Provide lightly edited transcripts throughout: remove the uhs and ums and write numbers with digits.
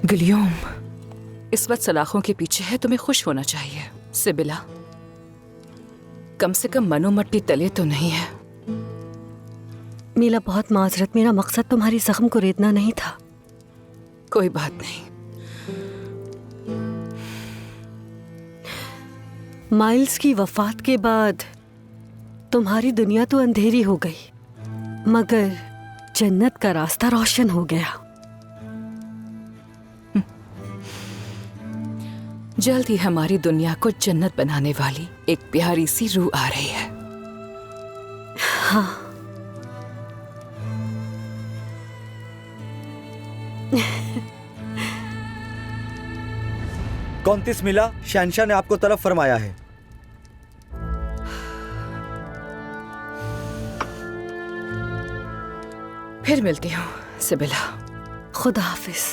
गिलियोम, इस वक्त सलाखों के पीछे है, तुम्हें खुश होना चाहिए। सिबिला, कम से कम मनोमट्टी तले तो नहीं है। मीला, बहुत माजरत, मेरा मकसद तुम्हारी जख्म को रेतना नहीं था। कोई बात नहीं। माइल्स की वफात के बाद तुम्हारी दुनिया तो अंधेरी हो गई, मगर जन्नत का रास्ता रोशन हो गया। जल्द ही हमारी दुनिया को जन्नत बनाने वाली एक प्यारी सी रूह आ रही है। हाँ। कौंतीस मिला, शहंशाह ने आपको तरफ फरमाया है। फिर मिलती हूँ सिबिला। खुदा हाफिज।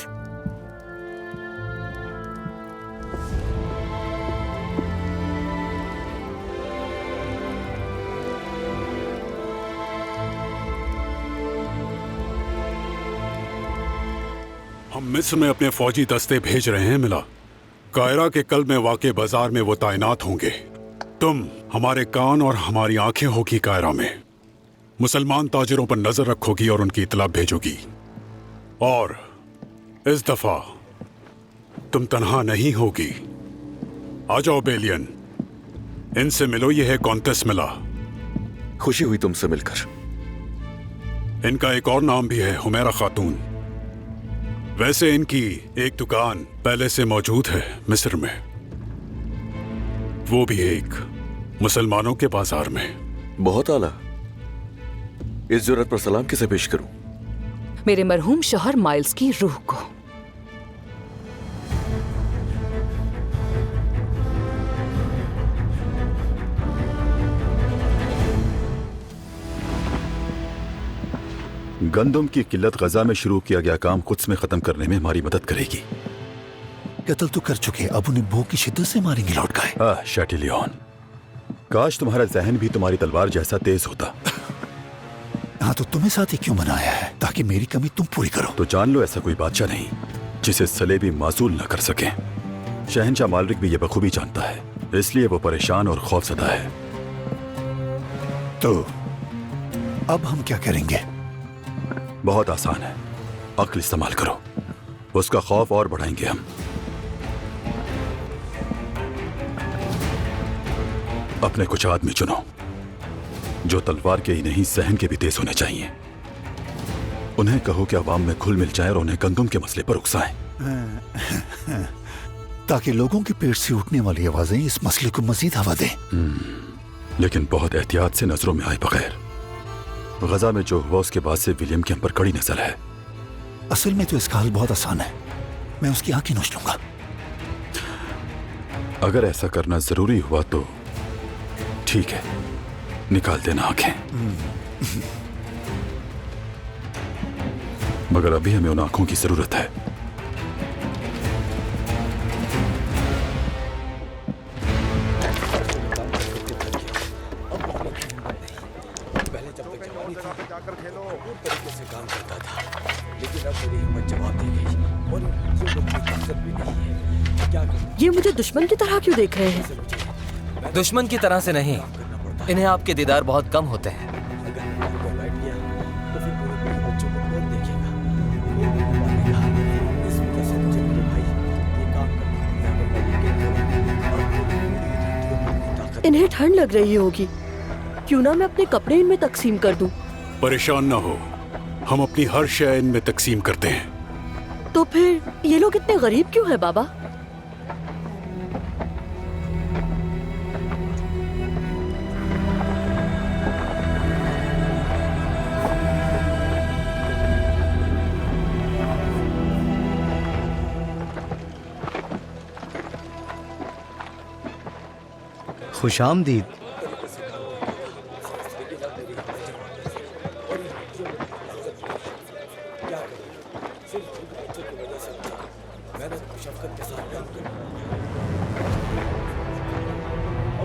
हम मिस्र में अपने फौजी दस्ते भेज रहे हैं मिला। कायरा के कल में वाक़े बाजार में वो तैनात होंगे। तुम हमारे कान और हमारी आंखें होगी कायरा में। मुसलमान ताजिरों पर नजर रखोगी और उनकी इतला भेजोगी। और इस दफा तुम तन्हा नहीं होगी। आ जाओ बेलियन, इनसे मिलो। ये है कौंतीस मिला। खुशी हुई तुमसे मिलकर। इनका एक और नाम भी है, हुमैरा खातून। वैसे इनकी एक दुकान पहले से मौजूद है मिस्र में, वो भी एक मुसलमानों के बाजार में। बहुत आला। इस जुर्रत पर सलाम किसे पेश करूं? मेरे मरहूम शौहर माइल्स की रूह को। गंदम की किल्लत गजा में शुरू किया गया काम कुद्स में खत्म करने में हमारी मदद करेगी। कत्ल तो कर चुके, अब उन्हें भूख की शिद्दत से मारेंगे लौट गए। शैटिलियन, काश तुम्हारा जहन भी तुम्हारी तलवार जैसा तेज होता। हाँ, तो तुम्हें साथ ही क्यों बनाया है? ताकि मेरी कमी तुम पूरी करो। तो जान लो, ऐसा कोई बादशाह नहीं जिसे सलेबी मासूल न कर सके। शहंशाह मालरिक भी ये बखूबी जानता है, इसलिए वो परेशान और खौफजदा है। तो अब हम क्या करेंगे? बहुत आसान है, अक्ल इस्तेमाल करो। उसका खौफ और बढ़ाएंगे हम। अपने कुछ आदमी चुनो जो तलवार के ही नहीं सहन के भी तेज होने चाहिए। उन्हें कहो कि अवाम में घुल मिल जाए और उन्हें गंदम के मसले पर उकसाएं, ताकि लोगों के पेट से उठने वाली आवाजें इस मसले को मजीद हवा दें। लेकिन बहुत एहतियात से, नजरों में आए बगैर। गजा में जो हुआ उसके बाद से विलियम के हम पर कड़ी नजर है। असल में तो इसका हल बहुत आसान है, मैं उसकी आंखें नोच लूंगा। अगर ऐसा करना जरूरी हुआ तो ठीक है, निकाल देना आंखें। मगर अभी हमें उन आंखों की जरूरत है। ये मुझे दुश्मन की तरह क्यों देख रहे हैं? दुश्मन की तरह से नहीं, इन्हें आपके दीदार बहुत कम होते हैं। इन्हें ठंड लग रही होगी, क्यों ना मैं अपने कपड़े इनमें तकसीम कर दूं? परेशान ना हो, हम अपनी हर शय इनमें तकसीम करते हैं। तो फिर ये लोग इतने गरीब क्यों हैं बाबा? खुशामदीद।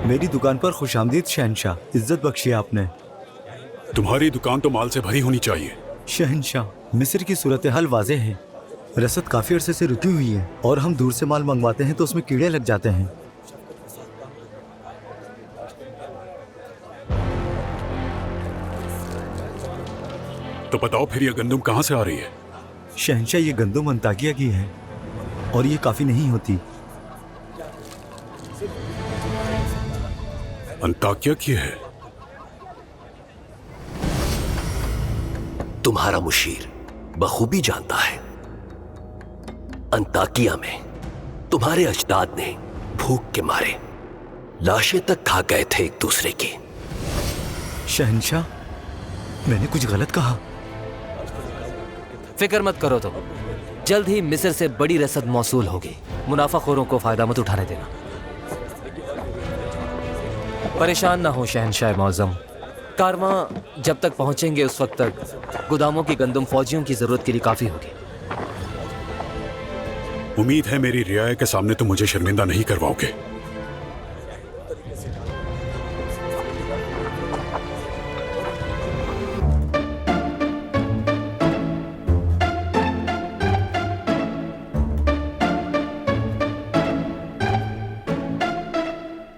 मेरी दुकान पर खुशामदीद शहंशाह, इज्जत बख्शी आपने। तुम्हारी दुकान तो माल से भरी होनी चाहिए। शहनशाह, मिस्र की सूरत हाल वाज़ेह है। रसद काफी अरसे से रुकी हुई है और हम दूर से माल मंगवाते हैं तो उसमें कीड़े लग जाते हैं। तो बताओ फिर ये गंदम कहाँ से आ रही है? शहनशाह, ये गंदम अंताकिया की है और ये काफी नहीं होती। अंताकिया की है? तुम्हारा मुशीर बखूबी जानता है, अंताकिया में तुम्हारे अजदाद ने भूख के मारे लाशें तक खा गए थे एक दूसरे की। शहनशाह, मैंने कुछ गलत कहा? फिक्र मत करो तुम, जल्द ही मिस्र से बड़ी रसद मौसूल होगी। मुनाफाखोरों को फायदा मत उठाने देना। परेशान ना हो शहनशाह मौज़म, कारवां जब तक पहुंचेंगे उस वक्त तक गोदामों की गंदम फौजियों की जरूरत के लिए काफी होगी। उम्मीद है मेरी रियाया के सामने तुम मुझे शर्मिंदा नहीं करवाओगे।